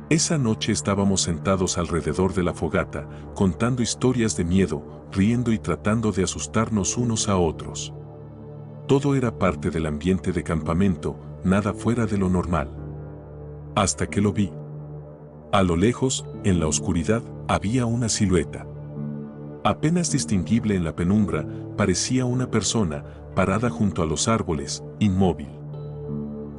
Esa noche estábamos sentados alrededor de la fogata, contando historias de miedo, riendo y tratando de asustarnos unos a otros. Todo era parte del ambiente de campamento, nada fuera de lo normal. Hasta que lo vi. A lo lejos, en la oscuridad, había una silueta. Apenas distinguible en la penumbra, parecía una persona, parada junto a los árboles, inmóvil.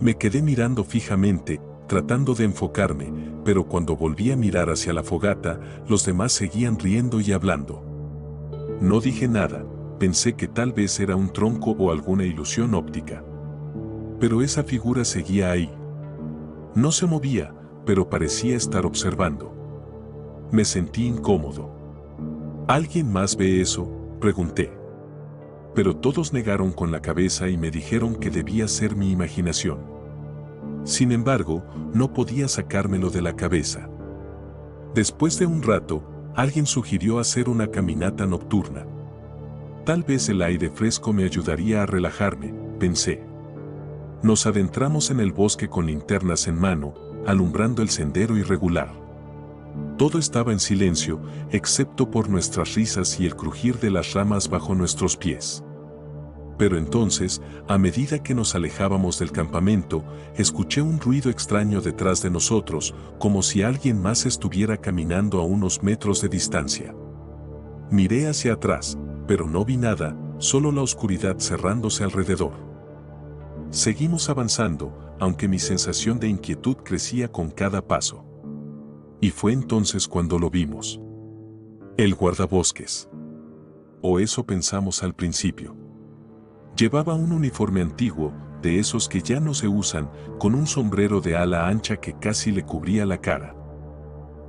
Me quedé mirando fijamente, tratando de enfocarme, pero cuando volví a mirar hacia la fogata, los demás seguían riendo y hablando. No dije nada, pensé que tal vez era un tronco o alguna ilusión óptica. Pero esa figura seguía ahí. No se movía, pero parecía estar observando. Me sentí incómodo. ¿Alguien más ve eso?, pregunté. Pero todos negaron con la cabeza y me dijeron que debía ser mi imaginación. Sin embargo, no podía sacármelo de la cabeza. Después de un rato, alguien sugirió hacer una caminata nocturna. Tal vez el aire fresco me ayudaría a relajarme, pensé. Nos adentramos en el bosque con linternas en mano, alumbrando el sendero irregular. Todo estaba en silencio, excepto por nuestras risas y el crujir de las ramas bajo nuestros pies. Pero entonces, a medida que nos alejábamos del campamento, escuché un ruido extraño detrás de nosotros, como si alguien más estuviera caminando a unos metros de distancia. Miré hacia atrás, pero no vi nada, solo la oscuridad cerrándose alrededor. Seguimos avanzando, aunque mi sensación de inquietud crecía con cada paso. Y fue entonces cuando lo vimos. El guardabosques. O eso pensamos al principio. Llevaba un uniforme antiguo, de esos que ya no se usan, con un sombrero de ala ancha que casi le cubría la cara.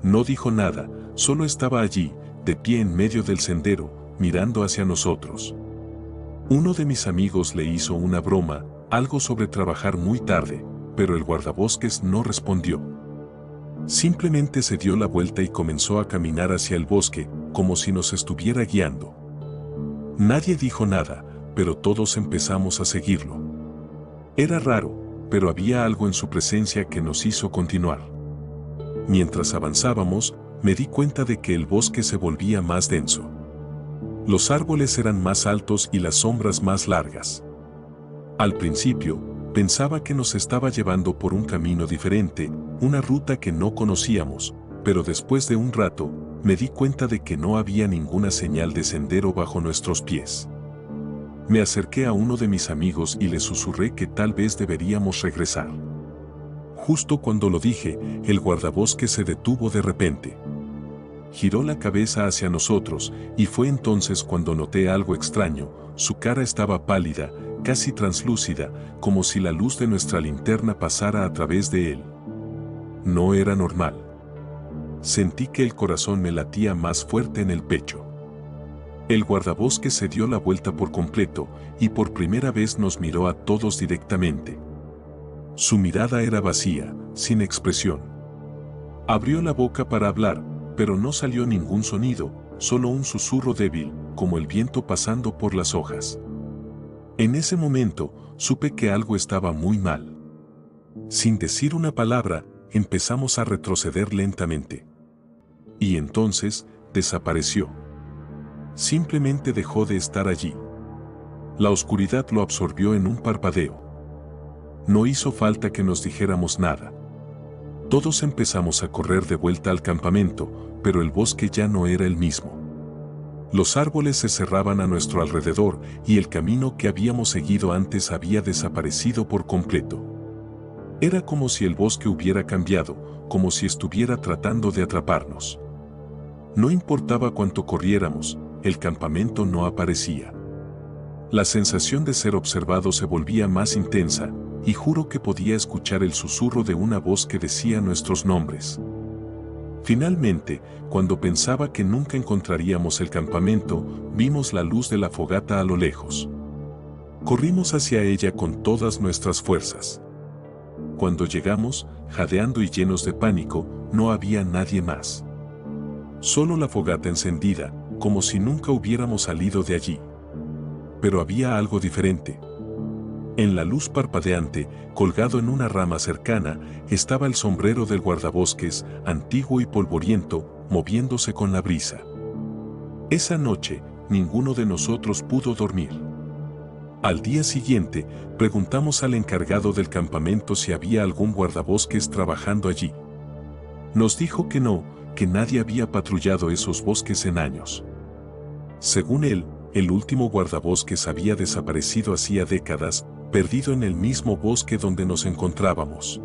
No dijo nada, solo estaba allí, de pie en medio del sendero, mirando hacia nosotros. Uno de mis amigos le hizo una broma, algo sobre trabajar muy tarde, pero el guardabosques no respondió. Simplemente se dio la vuelta y comenzó a caminar hacia el bosque, como si nos estuviera guiando. Nadie dijo nada, pero todos empezamos a seguirlo. Era raro, pero había algo en su presencia que nos hizo continuar. Mientras avanzábamos, me di cuenta de que el bosque se volvía más denso. Los árboles eran más altos y las sombras más largas. Al principio, pensaba que nos estaba llevando por un camino diferente, una ruta que no conocíamos, pero después de un rato, me di cuenta de que no había ninguna señal de sendero bajo nuestros pies. Me acerqué a uno de mis amigos y le susurré que tal vez deberíamos regresar. Justo cuando lo dije, el guardabosques se detuvo de repente. Giró la cabeza hacia nosotros, y fue entonces cuando noté algo extraño. Su cara estaba pálida, casi translúcida, como si la luz de nuestra linterna pasara a través de él. No era normal. Sentí que el corazón me latía más fuerte en el pecho. El guardabosques se dio la vuelta por completo, y por primera vez nos miró a todos directamente. Su mirada era vacía, sin expresión. Abrió la boca para hablar, pero no salió ningún sonido, solo un susurro débil, como el viento pasando por las hojas. En ese momento, supe que algo estaba muy mal. Sin decir una palabra, empezamos a retroceder lentamente. Y entonces, desapareció. Simplemente dejó de estar allí. La oscuridad lo absorbió en un parpadeo. No hizo falta que nos dijéramos nada. Todos empezamos a correr de vuelta al campamento, pero el bosque ya no era el mismo. Los árboles se cerraban a nuestro alrededor y el camino que habíamos seguido antes había desaparecido por completo. Era como si el bosque hubiera cambiado, como si estuviera tratando de atraparnos. No importaba cuánto corriéramos, el campamento no aparecía. La sensación de ser observado se volvía más intensa, y juro que podía escuchar el susurro de una voz que decía nuestros nombres. Finalmente, cuando pensaba que nunca encontraríamos el campamento, vimos la luz de la fogata a lo lejos. Corrimos hacia ella con todas nuestras fuerzas. Cuando llegamos, jadeando y llenos de pánico, no había nadie más. Solo la fogata encendida, como si nunca hubiéramos salido de allí. Pero había algo diferente. En la luz parpadeante, colgado en una rama cercana, estaba el sombrero del guardabosques, antiguo y polvoriento, moviéndose con la brisa. Esa noche, ninguno de nosotros pudo dormir. Al día siguiente, preguntamos al encargado del campamento si había algún guardabosques trabajando allí. Nos dijo que no, que nadie había patrullado esos bosques en años. Según él, el último guardabosques había desaparecido hacía décadas, perdido en el mismo bosque donde nos encontrábamos.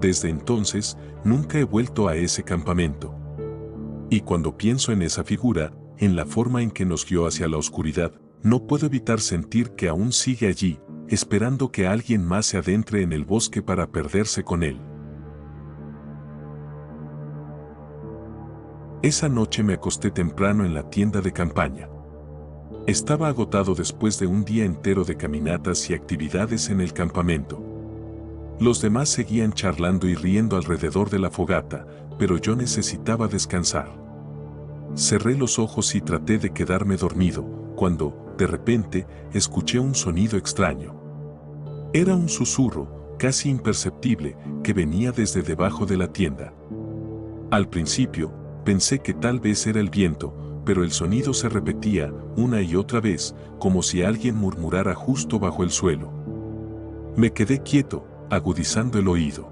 Desde entonces, nunca he vuelto a ese campamento. Y cuando pienso en esa figura, en la forma en que nos guió hacia la oscuridad, no puedo evitar sentir que aún sigue allí, esperando que alguien más se adentre en el bosque para perderse con él. Esa noche me acosté temprano en la tienda de campaña. Estaba agotado después de un día entero de caminatas y actividades en el campamento. Los demás seguían charlando y riendo alrededor de la fogata, pero yo necesitaba descansar. Cerré los ojos y traté de quedarme dormido, cuando, de repente, escuché un sonido extraño. Era un susurro, casi imperceptible, que venía desde debajo de la tienda. Al principio, pensé que tal vez era el viento, pero el sonido se repetía una y otra vez, como si alguien murmurara justo bajo el suelo. Me quedé quieto, agudizando el oído.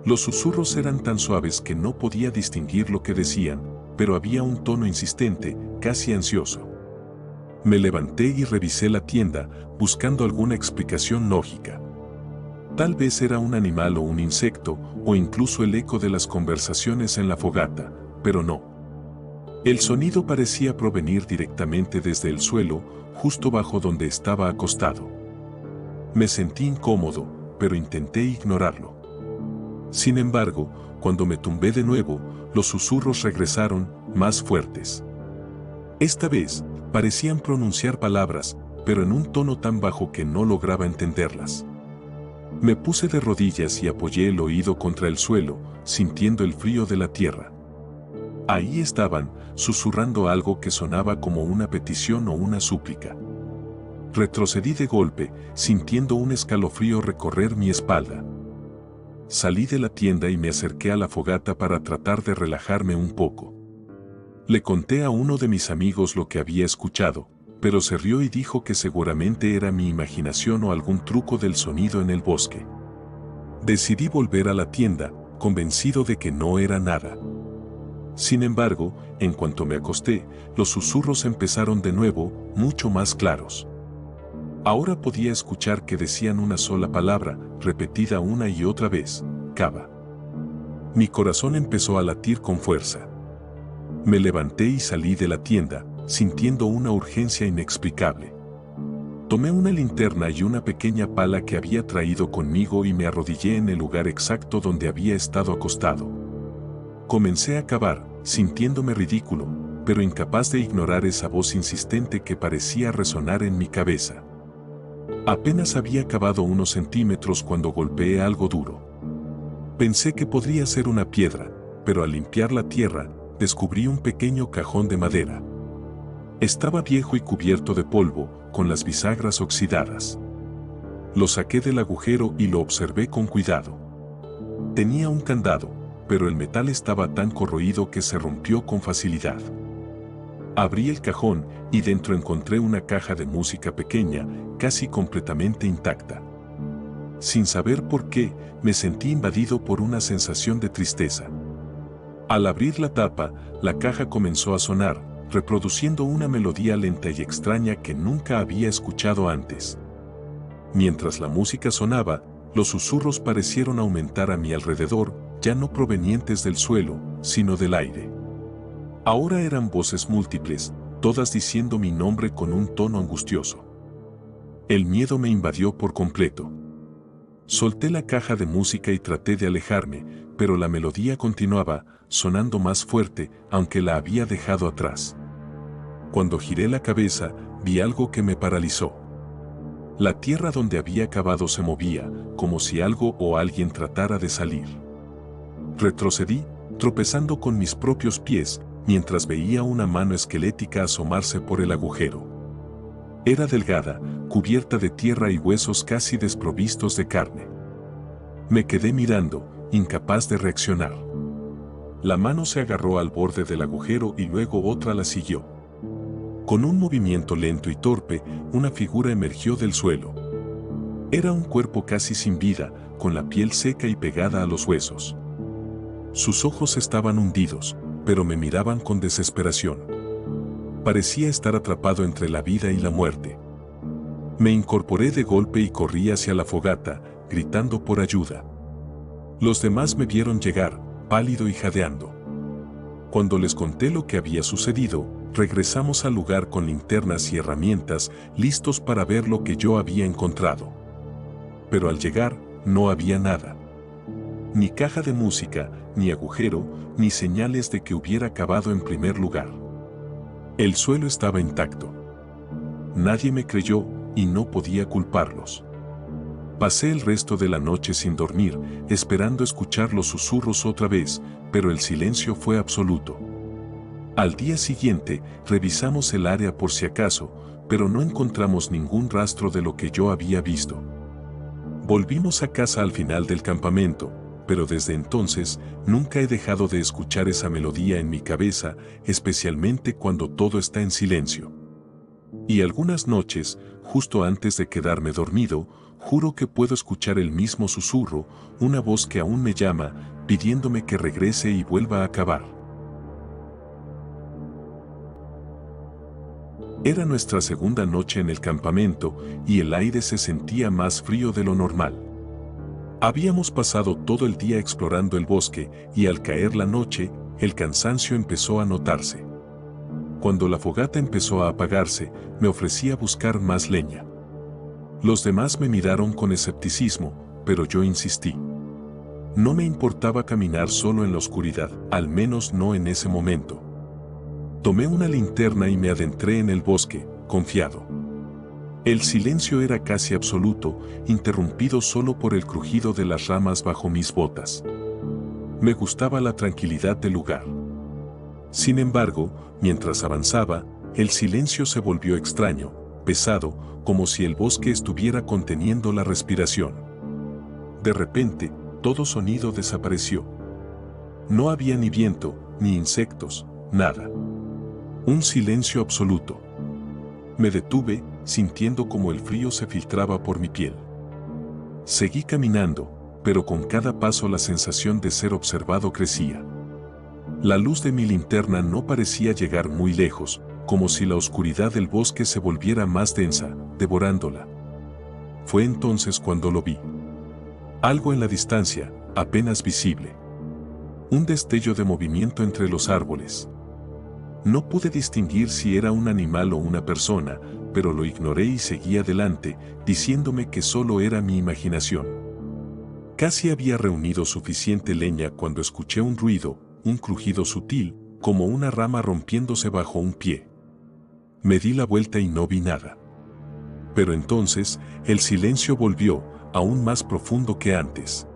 Los susurros eran tan suaves que no podía distinguir lo que decían, pero había un tono insistente, casi ansioso. Me levanté y revisé la tienda, buscando alguna explicación lógica. Tal vez era un animal o un insecto, o incluso el eco de las conversaciones en la fogata, pero no. El sonido parecía provenir directamente desde el suelo, justo bajo donde estaba acostado. Me sentí incómodo, pero intenté ignorarlo. Sin embargo, cuando me tumbé de nuevo, los susurros regresaron, más fuertes. Esta vez, parecían pronunciar palabras, pero en un tono tan bajo que no lograba entenderlas. Me puse de rodillas y apoyé el oído contra el suelo, sintiendo el frío de la tierra. Ahí estaban, susurrando algo que sonaba como una petición o una súplica. Retrocedí de golpe, sintiendo un escalofrío recorrer mi espalda. Salí de la tienda y me acerqué a la fogata para tratar de relajarme un poco. Le conté a uno de mis amigos lo que había escuchado, pero se rió y dijo que seguramente era mi imaginación o algún truco del sonido en el bosque. Decidí volver a la tienda, convencido de que no era nada. Sin embargo, en cuanto me acosté, los susurros empezaron de nuevo, mucho más claros. Ahora podía escuchar que decían una sola palabra, repetida una y otra vez: Cava. Mi corazón empezó a latir con fuerza. Me levanté y salí de la tienda, sintiendo una urgencia inexplicable. Tomé una linterna y una pequeña pala que había traído conmigo y me arrodillé en el lugar exacto donde había estado acostado. Comencé a cavar, sintiéndome ridículo, pero incapaz de ignorar esa voz insistente que parecía resonar en mi cabeza. Apenas había cavado unos centímetros cuando golpeé algo duro. Pensé que podría ser una piedra, pero al limpiar la tierra, descubrí un pequeño cajón de madera. Estaba viejo y cubierto de polvo, con las bisagras oxidadas. Lo saqué del agujero y lo observé con cuidado. Tenía un candado, pero el metal estaba tan corroído que se rompió con facilidad. Abrí el cajón y dentro encontré una caja de música pequeña, casi completamente intacta. Sin saber por qué, me sentí invadido por una sensación de tristeza. Al abrir la tapa, la caja comenzó a sonar, reproduciendo una melodía lenta y extraña que nunca había escuchado antes. Mientras la música sonaba, los susurros parecieron aumentar a mi alrededor, ya no provenientes del suelo, sino del aire. Ahora eran voces múltiples, todas diciendo mi nombre con un tono angustioso. El miedo me invadió por completo. Solté la caja de música y traté de alejarme, pero la melodía continuaba, sonando más fuerte, aunque la había dejado atrás. Cuando giré la cabeza, vi algo que me paralizó. La tierra donde había cavado se movía, como si algo o alguien tratara de salir. Retrocedí, tropezando con mis propios pies, mientras veía una mano esquelética asomarse por el agujero. Era delgada, cubierta de tierra y huesos casi desprovistos de carne. Me quedé mirando, incapaz de reaccionar. La mano se agarró al borde del agujero y luego otra la siguió. Con un movimiento lento y torpe, una figura emergió del suelo. Era un cuerpo casi sin vida, con la piel seca y pegada a los huesos. Sus ojos estaban hundidos, pero me miraban con desesperación. Parecía estar atrapado entre la vida y la muerte. Me incorporé de golpe y corrí hacia la fogata, gritando por ayuda. Los demás me vieron llegar, pálido y jadeando. Cuando les conté lo que había sucedido, regresamos al lugar con linternas y herramientas, listos para ver lo que yo había encontrado. Pero al llegar, no había nada. Ni caja de música, ni agujero, ni señales de que hubiera acabado en primer lugar. El suelo estaba intacto. Nadie me creyó y no podía culparlos. Pasé el resto de la noche sin dormir, esperando escuchar los susurros otra vez, pero el silencio fue absoluto. Al día siguiente, revisamos el área por si acaso, pero no encontramos ningún rastro de lo que yo había visto. Volvimos a casa al final del campamento, pero desde entonces nunca he dejado de escuchar esa melodía en mi cabeza, especialmente cuando todo está en silencio. Y algunas noches, justo antes de quedarme dormido, juro que puedo escuchar el mismo susurro, una voz que aún me llama, pidiéndome que regrese y vuelva a acabar. Era nuestra segunda noche en el campamento y el aire se sentía más frío de lo normal. Habíamos pasado todo el día explorando el bosque y al caer la noche, el cansancio empezó a notarse. Cuando la fogata empezó a apagarse, me ofrecí a buscar más leña. Los demás me miraron con escepticismo, pero yo insistí. No me importaba caminar solo en la oscuridad, al menos no en ese momento. Tomé una linterna y me adentré en el bosque, confiado. El silencio era casi absoluto, interrumpido solo por el crujido de las ramas bajo mis botas. Me gustaba la tranquilidad del lugar. Sin embargo, mientras avanzaba, el silencio se volvió extraño, pesado, como si el bosque estuviera conteniendo la respiración. De repente, todo sonido desapareció. No había ni viento, ni insectos, nada. Un silencio absoluto. Me detuve, sintiendo como el frío se filtraba por mi piel. Seguí caminando, pero con cada paso la sensación de ser observado crecía. La luz de mi linterna no parecía llegar muy lejos, como si la oscuridad del bosque se volviera más densa, devorándola. Fue entonces cuando lo vi. Algo en la distancia, apenas visible. Un destello de movimiento entre los árboles. No pude distinguir si era un animal o una persona, pero lo ignoré y seguí adelante, diciéndome que solo era mi imaginación. Casi había reunido suficiente leña cuando escuché un ruido, un crujido sutil, como una rama rompiéndose bajo un pie. Me di la vuelta y no vi nada. Pero entonces, el silencio volvió, aún más profundo que antes.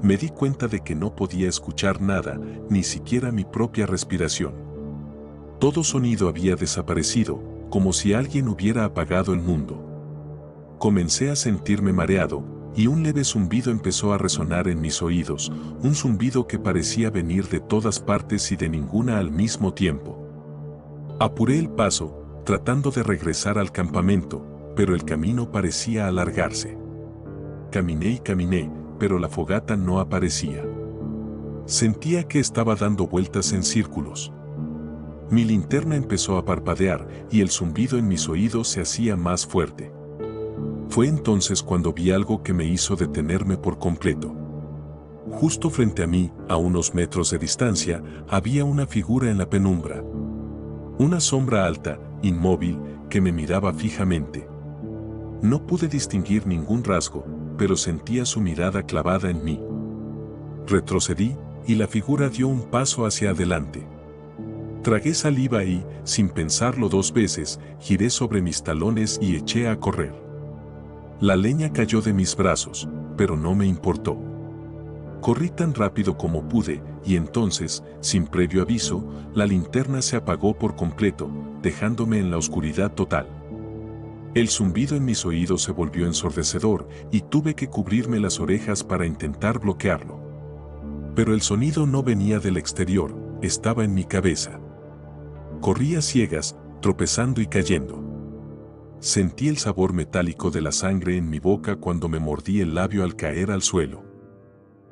Me di cuenta de que no podía escuchar nada, ni siquiera mi propia respiración. Todo sonido había desaparecido, como si alguien hubiera apagado el mundo. Comencé a sentirme mareado, y un leve zumbido empezó a resonar en mis oídos, un zumbido que parecía venir de todas partes y de ninguna al mismo tiempo. Apuré el paso, tratando de regresar al campamento, pero el camino parecía alargarse. Caminé y caminé, pero la fogata no aparecía. Sentía que estaba dando vueltas en círculos. Mi linterna empezó a parpadear y el zumbido en mis oídos se hacía más fuerte. Fue entonces cuando vi algo que me hizo detenerme por completo. Justo frente a mí, a unos metros de distancia, había una figura en la penumbra. Una sombra alta, inmóvil, que me miraba fijamente. No pude distinguir ningún rasgo, pero sentía su mirada clavada en mí. Retrocedí, y la figura dio un paso hacia adelante. Tragué saliva y, sin pensarlo dos veces, giré sobre mis talones y eché a correr. La leña cayó de mis brazos, pero no me importó. Corrí tan rápido como pude, y entonces, sin previo aviso, la linterna se apagó por completo, dejándome en la oscuridad total. El zumbido en mis oídos se volvió ensordecedor y tuve que cubrirme las orejas para intentar bloquearlo. Pero el sonido no venía del exterior, estaba en mi cabeza. Corrí a ciegas, tropezando y cayendo. Sentí el sabor metálico de la sangre en mi boca cuando me mordí el labio al caer al suelo.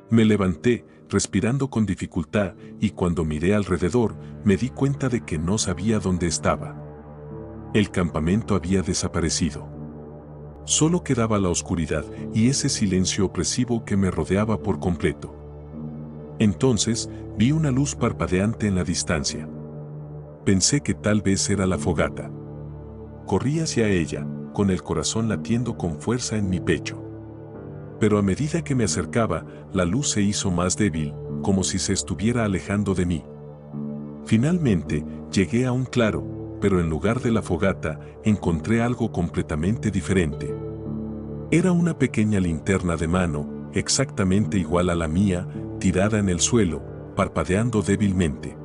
Me levanté, respirando con dificultad, y cuando miré alrededor, me di cuenta de que no sabía dónde estaba. El campamento había desaparecido. Solo quedaba la oscuridad y ese silencio opresivo que me rodeaba por completo. Entonces, vi una luz parpadeante en la distancia. Pensé que tal vez era la fogata. Corrí hacia ella, con el corazón latiendo con fuerza en mi pecho. Pero a medida que me acercaba, la luz se hizo más débil, como si se estuviera alejando de mí. Finalmente, llegué a un claro, pero en lugar de la fogata, encontré algo completamente diferente. Era una pequeña linterna de mano, exactamente igual a la mía, tirada en el suelo, parpadeando débilmente.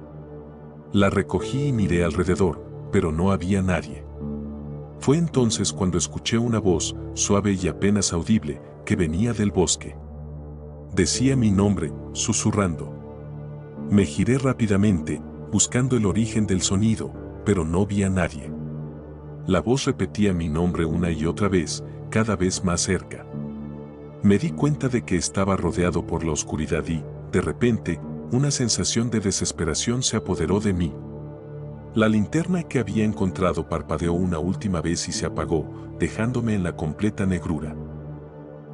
La recogí y miré alrededor, pero no había nadie. Fue entonces cuando escuché una voz, suave y apenas audible, que venía del bosque. Decía mi nombre, susurrando. Me giré rápidamente, buscando el origen del sonido, pero no vi a nadie. La voz repetía mi nombre una y otra vez, cada vez más cerca. Me di cuenta de que estaba rodeado por la oscuridad y, de repente, una sensación de desesperación se apoderó de mí. La linterna que había encontrado parpadeó una última vez y se apagó, dejándome en la completa negrura.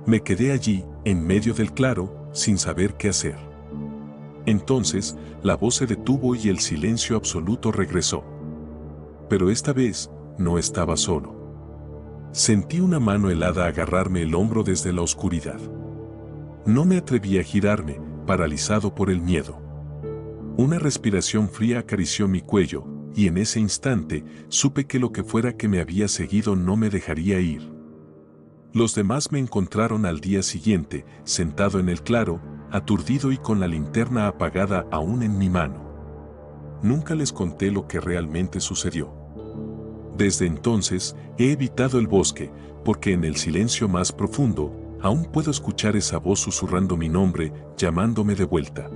Me quedé allí, en medio del claro, sin saber qué hacer. Entonces, la voz se detuvo y el silencio absoluto regresó. Pero esta vez, no estaba solo. Sentí una mano helada agarrarme el hombro desde la oscuridad. No me atreví a girarme, paralizado por el miedo. Una respiración fría acarició mi cuello, y en ese instante, supe que lo que fuera que me había seguido no me dejaría ir. Los demás me encontraron al día siguiente, sentado en el claro, aturdido y con la linterna apagada aún en mi mano. Nunca les conté lo que realmente sucedió. Desde entonces, he evitado el bosque, porque en el silencio más profundo, aún puedo escuchar esa voz susurrando mi nombre, llamándome de vuelta.